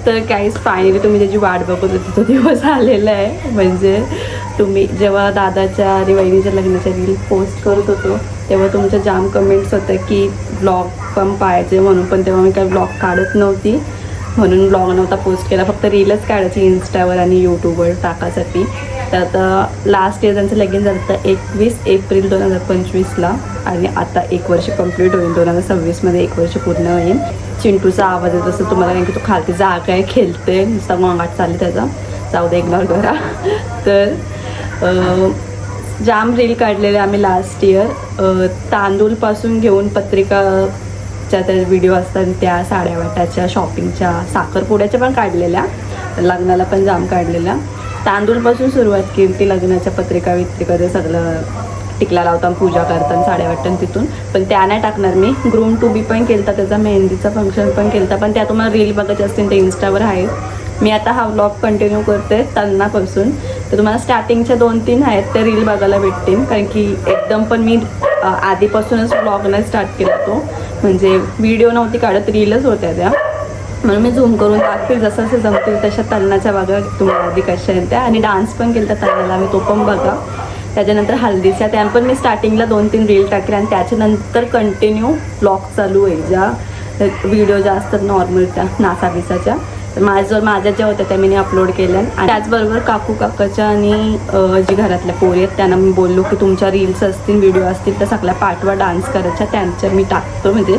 तर काहीच फायनली तुम्ही त्याची वाट बघत होती तो दिवस आलेला आहे. म्हणजे तुम्ही जेव्हा दादाच्या आणि वहिनीच्या लग्नाच्या रील पोस्ट करत होतो तेव्हा तुमच्या जाम कमेंट्स होत्या की ब्लॉग पण पाहिजे म्हणून, पण तेव्हा मी काही ब्लॉग काढत नव्हती म्हणून ब्लॉग नव्हता पोस्ट केला, फक्त रीलच काढायची इन्स्टावर आणि यूट्यूबवर टाकासाठी. तर आता लास्ट इयर त्यांचं लगीन झालं तर 21 एप्रिल 2025ला आणि आता 1 वर्ष कंप्लीट होईल. 2026मध्ये 1 वर्ष पूर्ण होईल. चिंटूचा आवाज येत असं तुम्हाला, कारण की तो खालती जागा आहे, खेळते, नुसता गोंगाट चालले त्याचा, जाऊ दे इग्नोर करा. तर जाम रील काढलेले आम्ही लास्ट इयर. तांदूळपासून घेऊन पत्रिकाच्या त्या व्हिडिओ असतात त्या, साड्या वाटाच्या, शॉपिंगच्या, साखरपुड्याच्या पण काढलेल्या, लग्नाला पण जाम काढलेल्या. तांदूळपासून सुरुवात केली ती लग्नाच्या पत्रिका वित्रिका ते सगळं टिकला लावताना, पूजा करताना, साड्या वाटताना तिथून. पण त्या नाही टाकणार मी. ग्रूम टू बी पण केलता, त्याचा मेहंदीचा फंक्शन पण केलता, पण त्या तुम्हाला रील बघायचे असतील ते इन्स्टावर आहे. मी आता हा व्लॉग कंटिन्यू करते तलनापासून, तर तुम्हाला स्टार्टिंगच्या 2-3 आहेत त्या रील बघायला भेटतील, कारण की एकदम पण मी आधीपासूनच व्लॉग नाही स्टार्ट केला तो, म्हणजे व्हिडिओ नव्हती काढत, रीलच होत्या त्या, म्हणून मी झूम करून दाखवेल जसं असं जमतील तशा तलनाच्या बघा तुम्हाला आधी कशा आहेत त्या. आणि डान्स पण केला तलनाला मी, तो पण बघा. त्याच्यानंतर हल्दीच्या त्या पण मी स्टार्टिंगला 2-3 रील टाकले आणि त्याच्यानंतर कंटिन्यू व्लॉग चालू होईल, ज्या व्हिडिओ ज्या असतात नॉर्मल त्या नासाबिसाच्या, तर माझ्या ज्या होत्या त्या मी अपलोड केल्या. आणि त्याचबरोबर काकू काकाच्या आणि जी घरातल्या पोरी आहेत त्यांना मी बोललो की तुमच्या रील्स असतील, व्हिडिओ असतील तर सगळ्या पाठवा डान्स करायच्या, त्यांच्या मी टाकतो, म्हणजे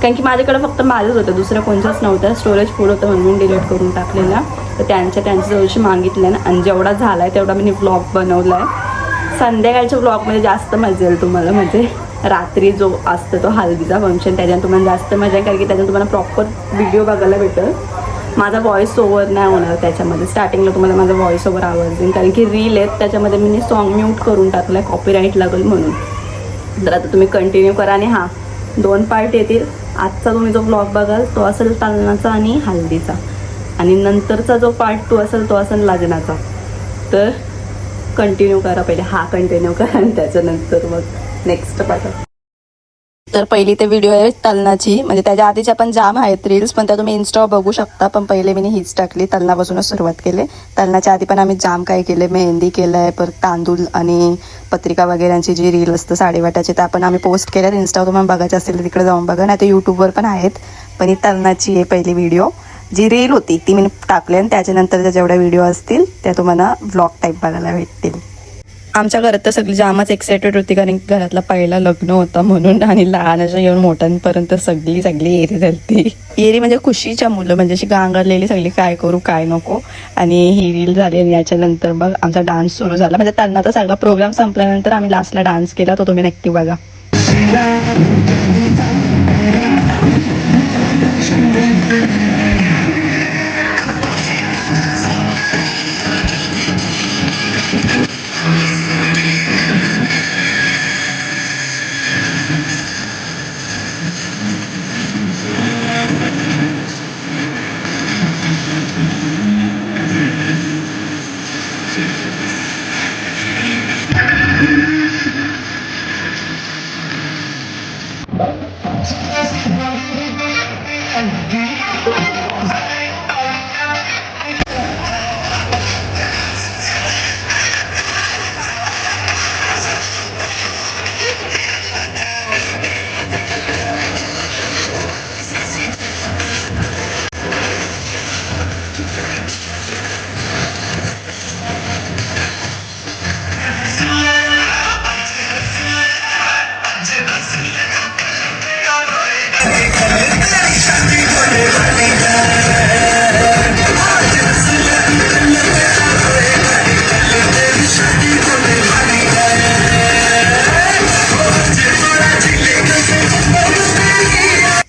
कारण की माझ्याकडे फक्त माझंच होतं, दुसरं कोणचंच नव्हतं, स्टोरेज फुल होतं म्हणून डिलीट करून टाकलेला. तर त्यांच्या जवळशी मागितल्या ना, आणि जेवढा झाला आहे तेवढा मी व्लॉग बनवला आहे. संध्याकाळच्या व्लॉगमध्ये जास्त मजा येईल तुम्हाला, म्हणजे रात्री जो असतो तो हल्दीचा फंक्शन त्याच्यात तुम्हाला जास्त मजा आहे, कारण की त्याच्यात तुम्हाला प्रॉपर व्हिडिओ बघायला भेटेल. माझा व्हॉइस ओव्हर नाही होणार त्याच्यामध्ये, स्टार्टिंगला तुम्हाला माझा व्हॉइस ओव्हर आवाज येईल, कारण की रील आहेत त्याच्यामध्ये मी सॉन्ग म्यूट करून टाकलं आहे, कॉपीराईट लागेल म्हणून. तर आता तुम्ही कंटिन्यू करा. आणि हां, 2 पार्ट येतील. आजचा तुम्ही जो व्लॉग बघाल तो असेल तलनाचा आणि हल्दीचा, आणि नंतरचा जो पार्ट 2 असेल तो असेल लग्नाचा. तर कंटिन्यू करा, पहिले हा कंटिन्यू करा आणि त्याच्यानंतर मग नेक्स्ट पार्ट. तर पहिली ते व्हिडिओ आहे तलनाची, म्हणजे त्याच्या आधीच्या पण जाम आहेत रील्स, पण त्या तुम्ही इन्स्टावर बघू शकता, पण पहिले मी हीच टाकली, तलनापासूनच सुरुवात केली. तलनाच्या आधी पण आम्ही जाम काय केले, मेहंदी केलं आहे, परत तांदूळ आणि पत्रिका वगैरेची जी रील असतं साडेवाटाची, त्या पण आम्ही पोस्ट केल्यात. इन्स्टावर तुम्हाला बघायचं असेल तर तिकडे जाऊन बघा, नाही तर यूट्यूबवर पण आहेत. पण ही तलनाची आहे पहिली व्हिडिओ, जी रील होती ती मी टाकली, आणि त्याच्यानंतरच्या जेवढ्या व्हिडिओ असतील त्या तुम्हाला व्लॉग टाईप बघायला भेटतील. आमच्या घरात तर सगळी जामच एक्सायटेड होती, कारण घरातला पहिला लग्न होता म्हणून, आणि लहानाच्या येऊन मोठ्यांपर्यंत सगळी एरी झाली. एरी म्हणजे खुशीच्या मुलं, म्हणजे अशी गांगरलेली सगळी, काय करू काय नको. आणि ही रील झाली, आणि याच्यानंतर मग आमचा डान्स सुरू झाला, म्हणजे त्यांना तर सगळा प्रोग्राम संपल्यानंतर आम्ही लास्टला डान्स केला, तो तुम्ही नक्की बघा.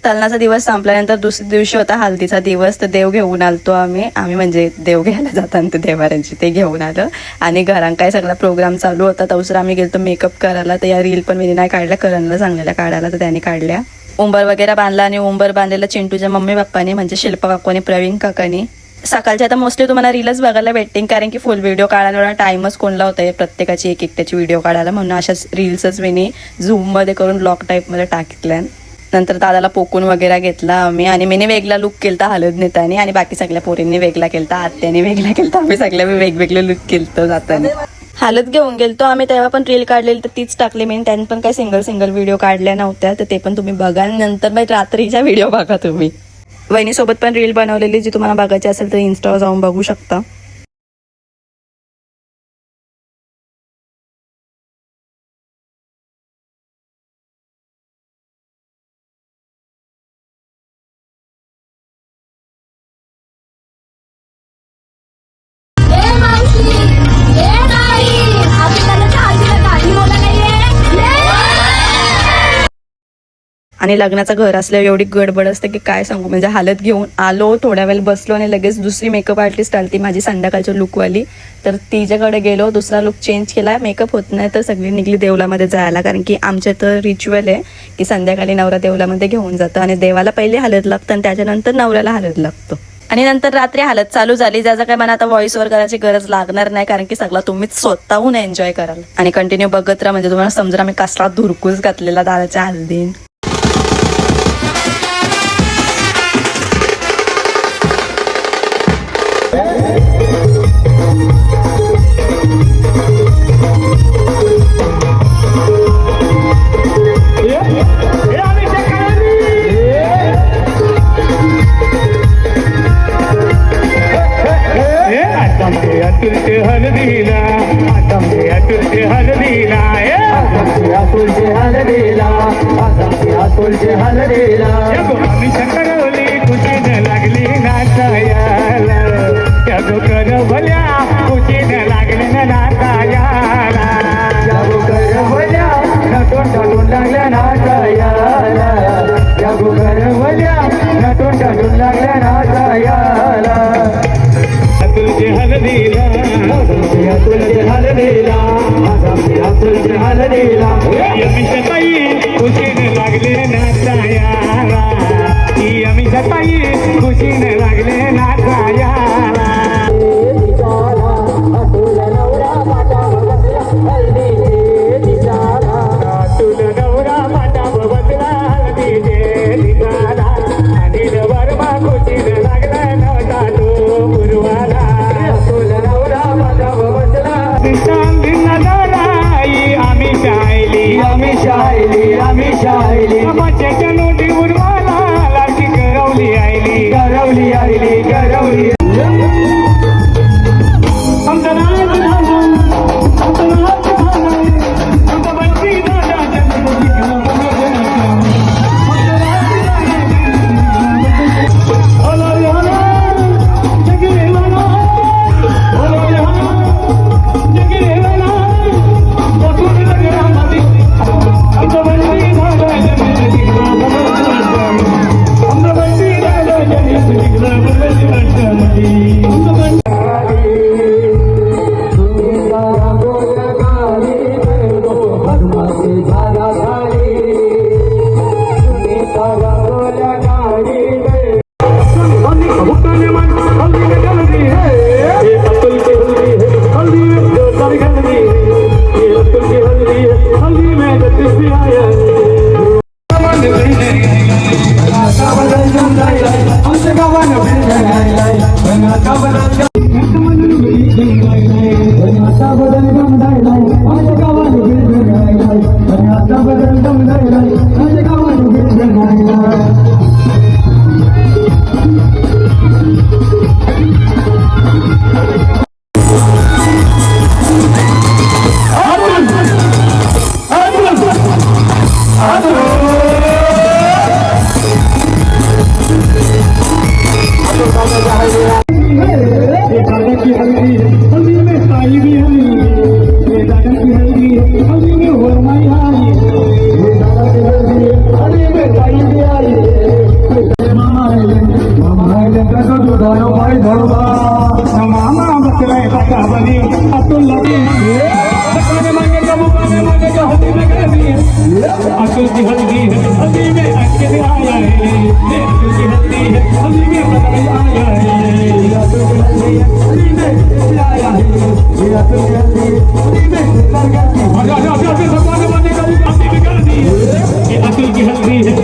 तलनाचा दिवस संपल्यानंतर दुसऱ्या दिवशी होता हल्दीचा दिवस, तर देव घेऊन आलतो आम्ही म्हणजे देव घ्यायला जाताना ते देवाऱ्यांची ते घेऊन आलं. आणि घरात काय सगळा प्रोग्राम चालू होता, तवसर आम्ही गेलतो मेकअप करायला. तर या रील पण मी नाही काढल्या, करणला सांगलेल्या काढायला, तर त्याने काढल्या. उंबर वगैरे बांधला, आणि उंबर बांधलेला चिंटूच्या मम्मी पप्पानी, म्हणजे शिल्पा काकूनी, प्रवीण काकानी. सकाळच्या आता मोस्टली तुम्हाला रीलच बघायला भेटतील, कारण की फुल व्हिडिओ काढायला टाइमच कोणला होता प्रत्येकाची एक त्याची व्हिडिओ काढायला, म्हणून अशाच रील्सच मी झूममध्ये करून ब्लॉग टाईपमध्ये टाकल्या. नंतर दादाला पोकून वगैरे घेतला आम्ही आणि मीने वेगळा लुक केलता हळद नेतानी आणि बाकी सगळ्या पोरींनी वेगळा केलता, आत्याने वेगळा केलता, आम्ही सगळ्या वेगवेगळे लुक केलतो जाताना. हळद घेऊन गेलतो आम्ही, तेव्हा पण रील काढलेली तर तीच टाकली मी. त्यांनी पण काही सिंगल व्हिडिओ काढल्या नव्हत्या, तर ते पण तुम्ही बघा. नंतर मग रात्रीच्या व्हिडिओ बघा तुम्ही. वहिनीसोबत पण रील बनवलेली, जी तुम्हाला बघायची असेल तर इन्स्टावर जाऊन बघू शकता. आणि लग्नाचं घर असल्यावर एवढी गडबड असते की काय सांगू. म्हणजे हालत घेऊन आलो, थोड्या वेळ बसलो आणि लगेच दुसरी मेकअप आर्टिस्ट आली, ती माझी संध्याकाळची लुकवाली. तर तिच्याकडे गेलो, दुसरा लुक चेंज केला. मेकअप होत नाही तर सगळी निघली देवलामध्ये जायला, कारण की आमच्या तर रिच्युअल आहे की संध्याकाळी नवरा देवलामध्ये घेऊन जातं आणि देवाला पहिले हळद लागतं आणि त्याच्यानंतर नवऱ्याला हळद लागतो. आणि नंतर रात्री हालत चालू झाली, ज्याचा काय मला आता व्हॉइस ओव्हर करायची गरज लागणार नाही, कारण की सगळं तुम्हीच स्वतःहून एन्जॉय कराल आणि कंटिन्यू बघत राहा. म्हणजे तुम्हाला समजा आम्ही कसला धुरकूस घातलेला दादाच्या हल्दीन.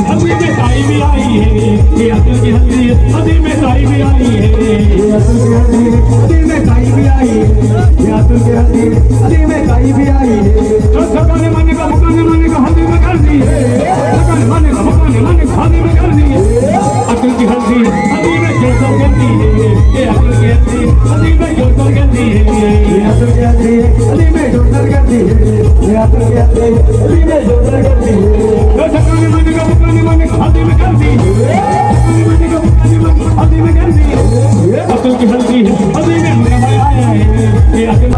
हल्दी आई है, ये अतुल की हल्दी हल्दी में काई भी आई है, ये अतुल की हल्दी हल्दी में काई भी आई है। तो सकाने माने का मुकाने माने का हल्दी में कर दी है, सकाने माने का मुकाने माने का हल्दी में कर दी है। अतुल की हल्दी हल्दी में जो तो कहती है, ये अतुल की हल्दी हल्दी में जो तो कहती है, ये अतुल की हल्दी हल्दी में जो तो कहती है, ये अतुल की हल्दी हल्दी में जो तो कहती है। तो सकाने माने का मुकाने माने का हल्दी में कर दी है, सकाने माने का मुकाने माने का हल्दी में कर दी है। अतुल की हल्दी हल्दी में मेरा भाई आया है, ये अतुल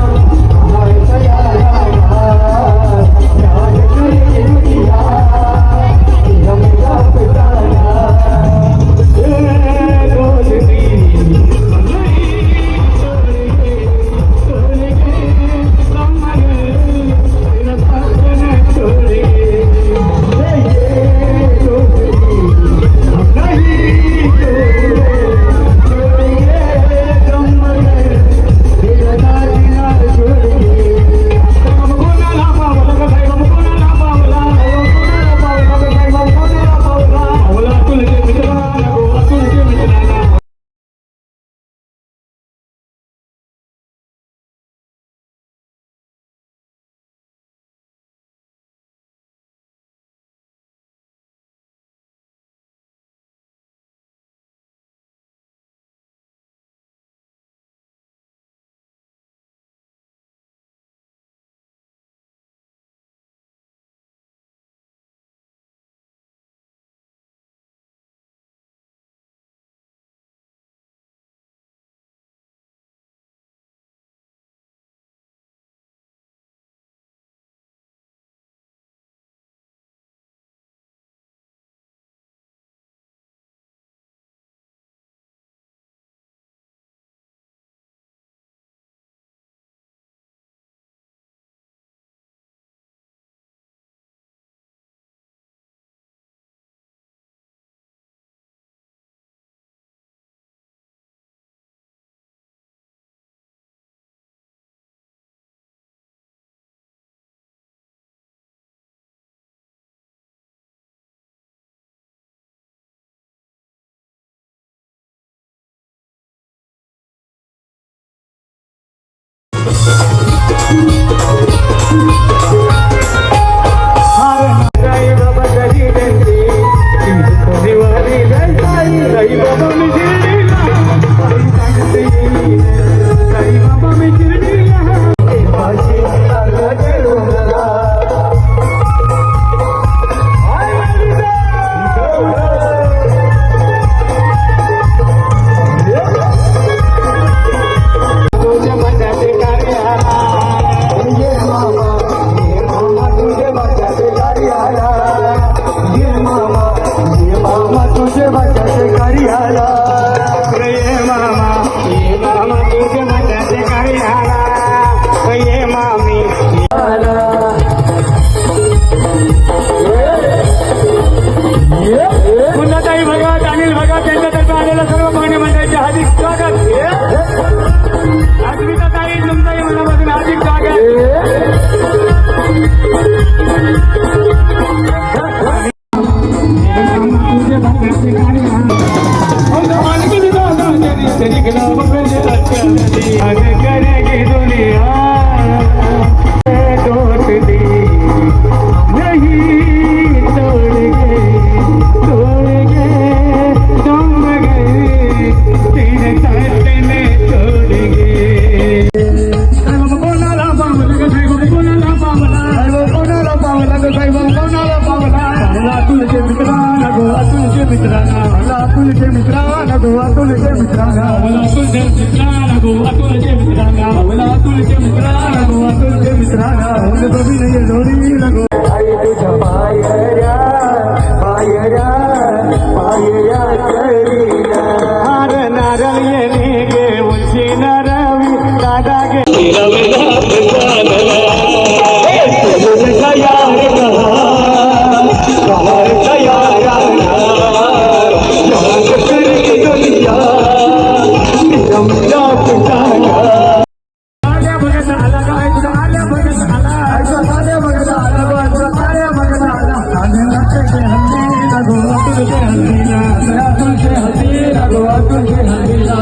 तुझे हल्दीला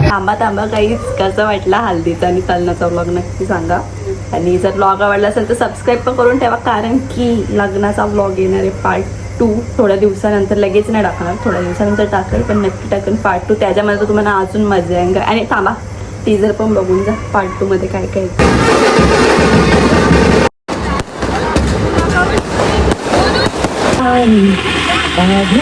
थांबा थांबा काहीच कसं वाटला हल्दीचा आणि तलनाचा व्लॉग नक्की सांगा. आणि जर व्लॉग आवडला असेल तर सबस्क्राईब पण करून ठेवा, कारण की लग्नाचा व्लॉग येणार आहे पार्ट 2 थोड्या दिवसानंतर. लगेच नाही टाकणार, थोड्या दिवसानंतर टाकेल, पण नक्की टाकेल पार्ट 2. त्याच्यामध्ये तर तुम्हाला अजून मजा येईल. आणि थांबा टीजर पण बघून जा पार्ट 2 मध्ये काय काय. आधी